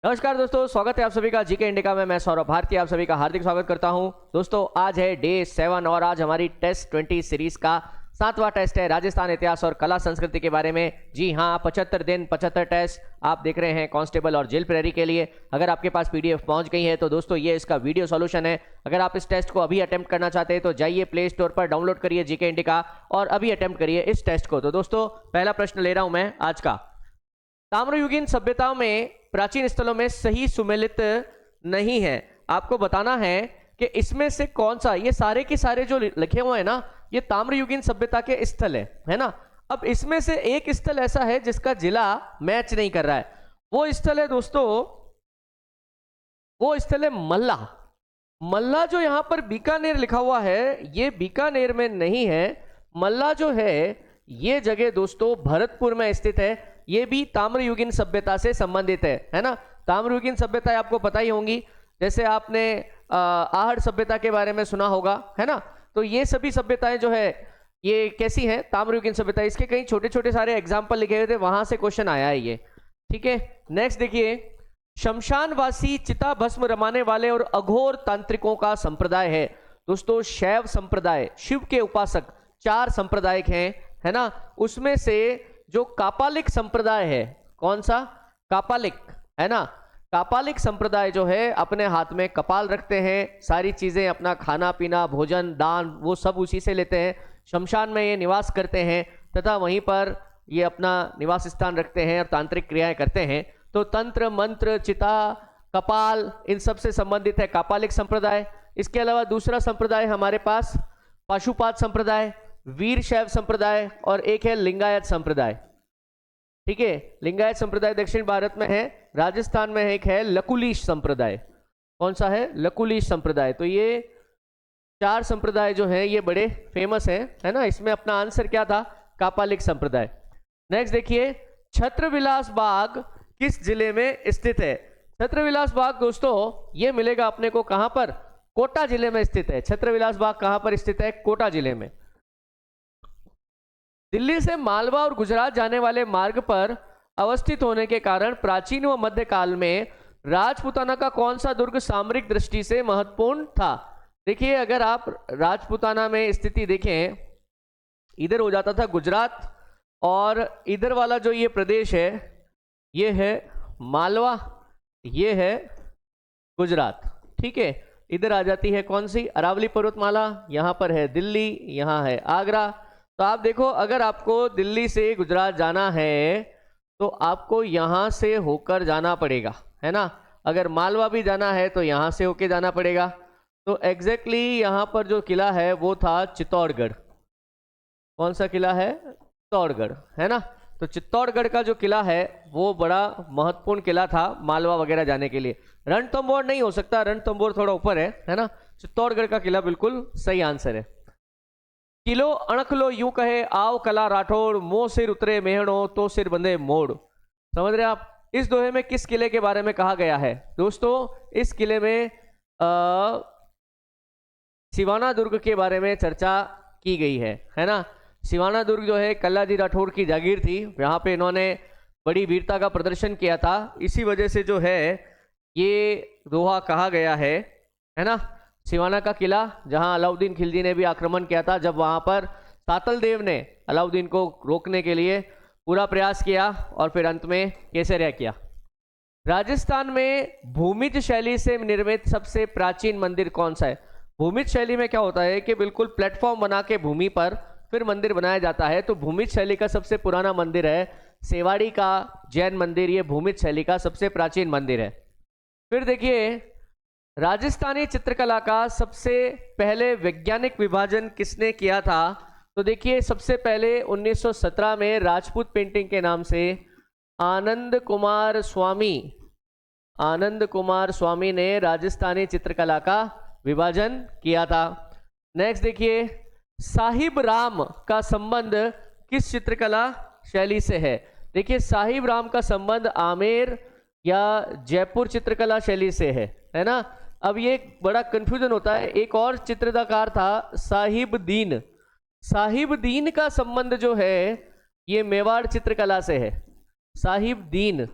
नमस्कार दोस्तों, स्वागत है आप सभी का जीके इंडिया में। मैं सौरभ भारती आप सभी का हार्दिक स्वागत करता हूं। दोस्तों आज है डे 7 और आज हमारी टेस्ट 20 सीरीज का 7वां टेस्ट है राजस्थान इतिहास और कला संस्कृति के बारे में। जी हां, 75 दिन 75 टेस्ट आप देख रहे हैं कांस्टेबल और जेल प्रेरी के लिए। अगर आपके पास पीडीएफ पहुंच गई है तो दोस्तों ये इसका वीडियो सॉल्यूशन है। अगर आप इस टेस्ट को अभी अटेम्प्ट करना चाहते हैं तो जाइए प्ले स्टोर पर डाउनलोड करिए जीके इंडिया और अभी अटेम्प्ट करिए इस टेस्ट को। तो दोस्तों पहला प्रश्न ले रहा हूं मैं आज का। ताम्रयुगीन सभ्यताओं में प्राचीन स्थलों में सही सुमेलित नहीं है। आपको बताना है कि इसमें से कौन सा, ये सारे के सारे जो लिखे हुए हैं ना, ये ताम्रयुगीन सभ्यता के स्थल है ना। अब इसमें से एक स्थल ऐसा है जिसका जिला मैच नहीं कर रहा है। वो स्थल है दोस्तों, वो स्थल है मल्ला। मल्ला जो यहां पर बीकानेर लिखा हुआ है, ये बीकानेर में नहीं है। मल्ला जो है ये जगह दोस्तों भरतपुर में स्थित है। ये भी ताम्रयुगीन सभ्यता से संबंधित है ना। ताम्रयुगीन सभ्यता आपको पता ही होंगी, जैसे आपने आहड़ सभ्यता के बारे में सुना होगा, है ना। तो ये सभी सभ्यताएं जो है ये कैसी हैं, ताम्रयुगीन सभ्यता। इसके कई छोटे छोटे सारे एग्जाम्पल लिखे हुए थे, वहां से क्वेश्चन आया है ये, ठीक है। नेक्स्ट देखिए, शमशानवासी चिता भस्म रमाने वाले और अघोर तांत्रिकों का संप्रदाय है। दोस्तों शैव संप्रदाय, शिव के उपासक 4 संप्रदायिक हैं, है ना। उसमें से जो कापालिक संप्रदाय है, कौन सा, कापालिक, है ना। कापालिक संप्रदाय जो है अपने हाथ में कपाल रखते हैं, सारी चीजें अपना खाना पीना भोजन दान वो सब उसी से लेते हैं। शमशान में ये निवास करते हैं तथा वहीं पर ये अपना निवास स्थान रखते हैं और तांत्रिक क्रियाएं करते हैं। तो तंत्र मंत्र चिता कपाल इन सब से संबंधित है कापालिक संप्रदाय। इसके अलावा दूसरा संप्रदाय हमारे पास पाशुपात संप्रदाय, वीर शैव संप्रदाय और एक है लिंगायत संप्रदाय, ठीक है। लिंगायत संप्रदाय दक्षिण भारत में है, राजस्थान में एक है लकुलीश संप्रदाय। कौन सा है, लकुलीश संप्रदाय। तो ये 4 संप्रदाय जो है ये बड़े फेमस है ना। इसमें अपना आंसर क्या था, कापालिक संप्रदाय। नेक्स्ट देखिए, छत्रविलास बाग किस जिले में स्थित है। छत्रविलास बाग दोस्तों ये मिलेगा अपने को कहां पर, कोटा जिले में स्थित है। छत्रविलास बाग कहां पर स्थित है, कोटा जिले में। दिल्ली से मालवा और गुजरात जाने वाले मार्ग पर अवस्थित होने के कारण प्राचीन व मध्यकाल में राजपूताना का कौन सा दुर्ग सामरिक दृष्टि से महत्वपूर्ण था। देखिए अगर आप राजपूताना में स्थिति देखें, इधर हो जाता था गुजरात और इधर वाला जो ये प्रदेश है ये है मालवा, ये है गुजरात, ठीक है। इधर आ जाती है कौन सी, अरावली पर्वतमाला, यहां पर है दिल्ली, यहां है आगरा। तो आप देखो अगर आपको दिल्ली से गुजरात जाना है तो आपको यहां से होकर जाना पड़ेगा, है ना। अगर मालवा भी जाना है तो यहां से होकर जाना पड़ेगा। तो एग्जैक्टली यहां पर जो किला है वो था चित्तौड़गढ़। कौन सा किला है, चित्तौड़गढ़, है ना। तो चित्तौड़गढ़ का जो किला है वो बड़ा महत्वपूर्ण किला था मालवा वगैरह जाने के लिए। रणथंभौर नहीं हो सकता, रणथंभौर थोड़ा ऊपर है ना। चित्तौड़गढ़ का किला बिल्कुल सही आंसर है। किलो अणख लो यूं कहे आओ कला राठौड़, मोह सिर उतरे मेहणो तो सिर बंधे मोड़। समझ रहे आप, इस दोहे में किस किले के बारे में कहा गया है। दोस्तों इस किले में सिवाना दुर्ग के बारे में चर्चा की गई है ना। सिवाना दुर्ग जो है कल्लाजी राठौड़ की जागीर थी, यहाँ पे इन्होंने बड़ी वीरता का प्रदर्शन किया था, इसी वजह से जो है ये दोहा कहा गया है ना। सिवाना का किला जहां अलाउद्दीन खिलजी ने भी आक्रमण किया था, जब वहां पर सातल देव ने अलाउद्दीन को रोकने के लिए पूरा प्रयास किया और फिर अंत में केसरिया किया। राजस्थान में भूमिज शैली से निर्मित सबसे प्राचीन मंदिर कौन सा है। भूमिज शैली में क्या होता है कि बिल्कुल प्लेटफॉर्म बना के भूमि पर फिर मंदिर बनाया जाता है। तो भूमिज शैली का सबसे पुराना मंदिर है सेवाड़ी का जैन मंदिर, ये भूमिज शैली का सबसे प्राचीन मंदिर है। फिर देखिए राजस्थानी चित्रकला का सबसे पहले वैज्ञानिक विभाजन किसने किया था। तो देखिए सबसे पहले 1917 में राजपूत पेंटिंग के नाम से आनंद कुमार स्वामी ने राजस्थानी चित्रकला का विभाजन किया था। नेक्स्ट देखिए, साहिब राम का संबंध किस चित्रकला शैली से है। देखिए साहिब राम का संबंध आमेर या जयपुर चित्रकला शैली से है ना। अब ये बड़ा कंफ्यूजन होता है, एक और चित्रकार था साहिब दीन का संबंध जो है ये मेवाड़ चित्रकला से है। साहिब दीन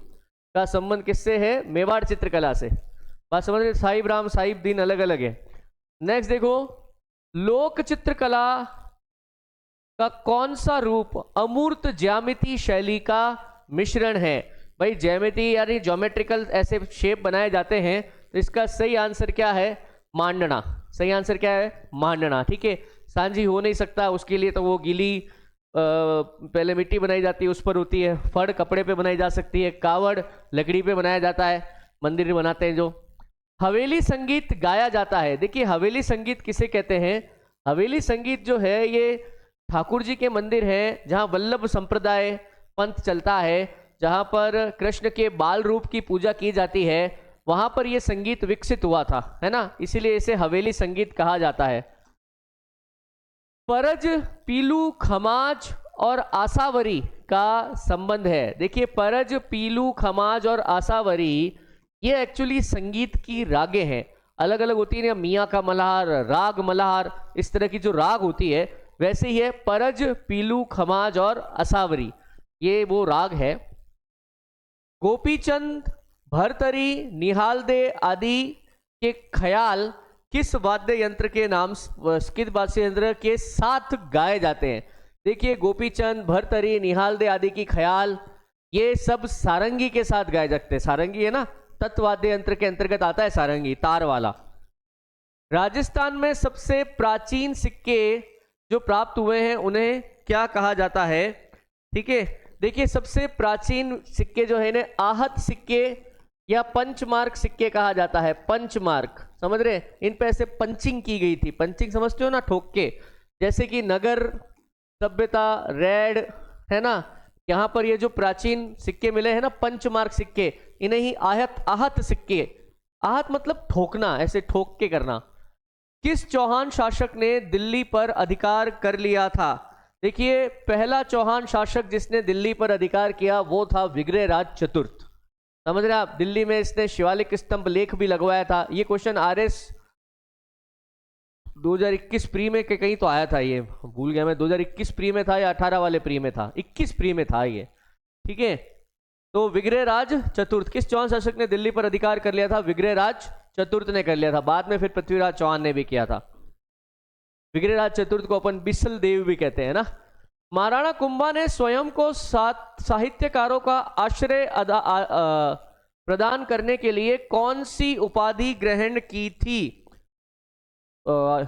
का संबंध किससे है? मेवाड़ चित्रकला से। बात समझ रहे? साहिब राम साहिब दीन अलग अलग है। नेक्स्ट देखो, लोक चित्रकला का कौन सा रूप अमूर्त ज्यामिति शैली का मिश्रण है? भाई ज्यामिति यानी ज्योमेट्रिकल ऐसे शेप बनाए जाते हैं, तो इसका सही आंसर क्या है? मांडना। सही आंसर क्या है? मांडना। ठीक है, सांझी हो नहीं सकता, उसके लिए तो वो गीली पहले मिट्टी बनाई जाती है, उस पर होती है। फड़ कपड़े पे बनाई जा सकती है, कावड़ लकड़ी पे बनाया जाता है, मंदिर बनाते हैं जो। हवेली संगीत गाया जाता है, देखिए हवेली संगीत किसे कहते हैं? हवेली संगीत जो है ये ठाकुर जी के मंदिर है जहाँ वल्लभ संप्रदाय पंथ चलता है, जहाँ पर कृष्ण के बाल रूप की पूजा की जाती है, वहां पर यह संगीत विकसित हुआ था, है ना, इसीलिए इसे हवेली संगीत कहा जाता है। परज, पीलू, खमाज और आसावरी का संबंध है। देखिए परज, पीलू, खमाज और आसावरी ये एक्चुअली संगीत की रागें हैं, अलग अलग होती है ना, मियाँ का मल्हार, राग मल्हार, इस तरह की जो राग होती है वैसे ही है परज, पीलू, खमाज और आसावरी, ये वो राग है। गोपीचंद, भरतरी, निहालदे आदि के ख्याल किस वाद्य यंत्र के नाम, किस वाद्य यंत्र के साथ गाए जाते हैं? देखिए गोपीचंद, भरतरी, निहालदे आदि की ख्याल ये सब सारंगी के साथ गाए जाते हैं। सारंगी है ना, तत्वाद्य यंत्र के अंतर्गत आता है सारंगी, तार वाला। राजस्थान में सबसे प्राचीन सिक्के जो प्राप्त हुए हैं उन्हें क्या कहा जाता है? ठीक है, देखिए सबसे प्राचीन सिक्के जो है इन्हें आहत सिक्के या पंचमार्क सिक्के कहा जाता है। पंचमार्क समझ रहे? इन पे ऐसे पंचिंग की गई थी, पंचिंग समझते हो ना, ठोक के, जैसे कि नगर सभ्यता, रेड, है ना, यहाँ पर ये जो प्राचीन सिक्के मिले हैं ना पंचमार्क सिक्के, इन्हें ही आहत सिक्के, आहत मतलब ठोकना, ऐसे ठोक के करना। किस चौहान शासक ने दिल्ली पर अधिकार कर लिया था? देखिए पहला चौहान शासक जिसने दिल्ली पर अधिकार किया वो था विग्रहराज चतुर्थ। समझ रहे आप? दिल्ली में इसने शिवालिक स्तंभ लेख भी लगवाया था। ये क्वेश्चन आरएस 2021 प्री में के कहीं तो आया था, ये भूल गया मैं, 2021 प्री में था या 18 वाले प्री में था, 21 प्री में था ये। ठीक है, तो विग्रहराज चतुर्थ, किस चौहान शासक ने दिल्ली पर अधिकार कर लिया था? विग्रहराज चतुर्थ ने कर लिया था, बाद में फिर पृथ्वीराज चौहान ने भी किया था। विग्रहराज चतुर्थ को अपन बिसल देव भी कहते हैं ना। महाराणा कुंभा ने स्वयं को साहित्यकारों का आश्रय प्रदान करने के लिए कौन सी उपाधि ग्रहण की थी?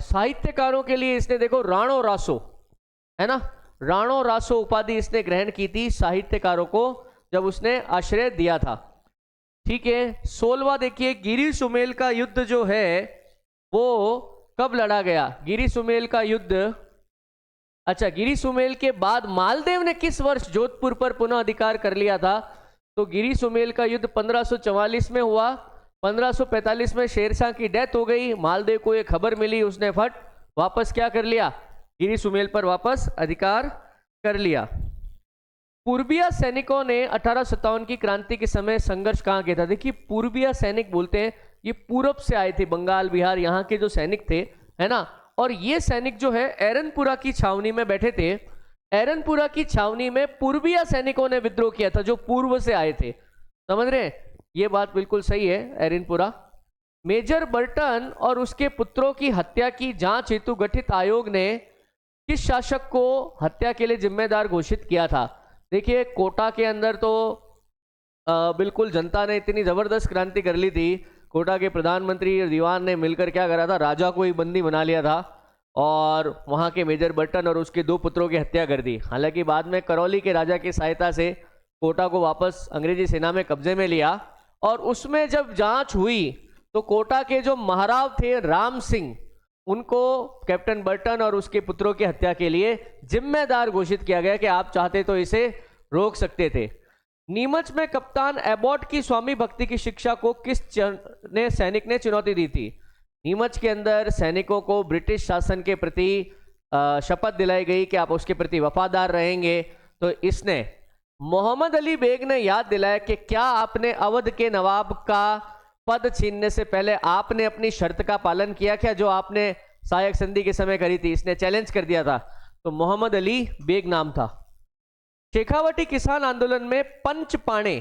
साहित्यकारों के लिए इसने देखो राणो रासो, है ना, राणो रासो उपाधि इसने ग्रहण की थी साहित्यकारों को जब उसने आश्रय दिया था। ठीक है, 16वां देखिए, गिरी सुमेल का युद्ध जो है वो कब लड़ा गया? गिरी सुमेल का युद्ध, अच्छा गिरी सुमेल के बाद मालदेव ने किस वर्ष जोधपुर पर पुनः अधिकार कर लिया था? तो गिरी सुमेल का युद्ध 1544 में हुआ। 1545 में शेरशाह की डेथ हो गई, मालदेव को ये खबर मिली, उसने फट वापस क्या कर लिया? गिरी सुमेल पर वापस अधिकार कर लिया। पूर्बिया सैनिकों ने 1857 की क्रांति के समय संघर्ष कहां किया था? देखिए पूर्बिया सैनिक बोलते हैं, ये पूरब से आए थे, बंगाल बिहार यहाँ के जो सैनिक थे, है ना, और ये सैनिक जो है एरनपुरा की छावनी में बैठे थे। एरनपुरा की छावनी में पूर्बिया सैनिकों ने विद्रोह किया था जो पूर्व से आए थे। समझ रहे हैं? ये बात बिल्कुल सही है, एरनपुरा। मेजर बर्टन और उसके पुत्रों की हत्या की जांच हेतु गठित आयोग ने किस शासक को हत्या के लिए जिम्मेदार घोषित किया था? देखिए कोटा के अंदर तो बिल्कुल जनता ने इतनी जबरदस्त क्रांति कर ली थी, कोटा के प्रधानमंत्री और दीवान ने मिलकर क्या करा था? राजा को ही बंदी बना लिया था और वहां के मेजर बर्टन और उसके 2 पुत्रों की हत्या कर दी। हालांकि बाद में करौली के राजा की सहायता से कोटा को वापस अंग्रेजी सेना में कब्जे में लिया और उसमें जब जांच हुई तो कोटा के जो महाराव थे राम सिंह, उनको कैप्टन बर्टन और उसके पुत्रों की हत्या के लिए जिम्मेदार घोषित किया गया कि आप चाहते तो इसे रोक सकते थे। नीमच में कप्तान एबॉट की स्वामी भक्ति की शिक्षा को किस सैनिक ने चुनौती दी थी? नीमच के अंदर सैनिकों को ब्रिटिश शासन के प्रति शपथ दिलाई गई कि आप उसके प्रति वफादार रहेंगे, तो इसने मोहम्मद अली बेग ने याद दिलाया कि क्या आपने अवध के नवाब का पद छीनने से पहले आपने अपनी शर्त का पालन किया क्या, जो आपने सहायक संधि के समय करी थी? इसने चैलेंज कर दिया था, तो मोहम्मद अली बेग नाम था। शेखावटी किसान आंदोलन में पंच पाणे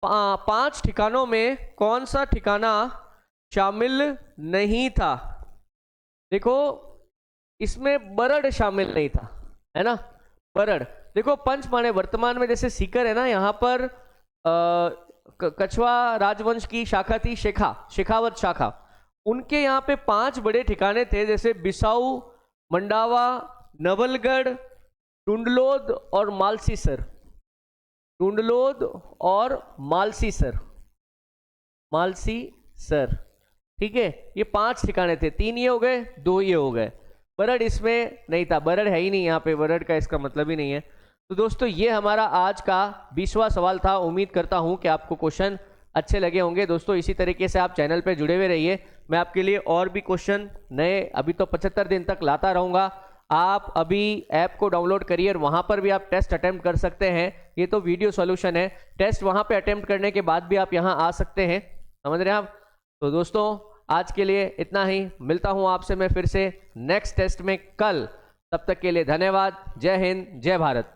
पांच ठिकानों में कौन सा ठिकाना शामिल नहीं था? देखो इसमें बरड़ शामिल नहीं था, है ना, बरड़। देखो पंच माने वर्तमान में जैसे सीकर है ना, यहाँ पर कछवा राजवंश की शाखा थी, शेखावत शाखा, उनके यहाँ पे 5 बड़े ठिकाने थे, जैसे बिसाऊ, मंडावा, नवलगढ़, टुंडलोद और मालसीसर। टुंडलोद और मालसीसर, मालसीसर, ठीक है। ये 5 ठिकाने थे, 3 ये हो गए, 2 ये हो गए। बरड़ इसमें नहीं था, बरड़ है ही नहीं यहाँ पे, बरड़ का इसका मतलब ही नहीं है। तो दोस्तों ये हमारा आज का 20वां सवाल था। उम्मीद करता हूँ कि आपको क्वेश्चन अच्छे लगे होंगे। दोस्तों इसी तरीके से आप चैनल पे जुड़े हुए रहिए, मैं आपके लिए और भी क्वेश्चन नए अभी तो 75 दिन तक लाता रहूँगा। आप अभी ऐप को डाउनलोड करिए और वहाँ पर भी आप टेस्ट अटेम्प्ट कर सकते हैं। ये तो वीडियो सॉल्यूशन है, टेस्ट वहाँ पे अटेम्प्ट करने के बाद भी आप यहाँ आ सकते हैं, समझ रहे हैं आप। तो दोस्तों आज के लिए इतना ही, मिलता हूँ आपसे मैं फिर से नेक्स्ट टेस्ट में कल। तब तक के लिए धन्यवाद। जय हिंद, जय भारत।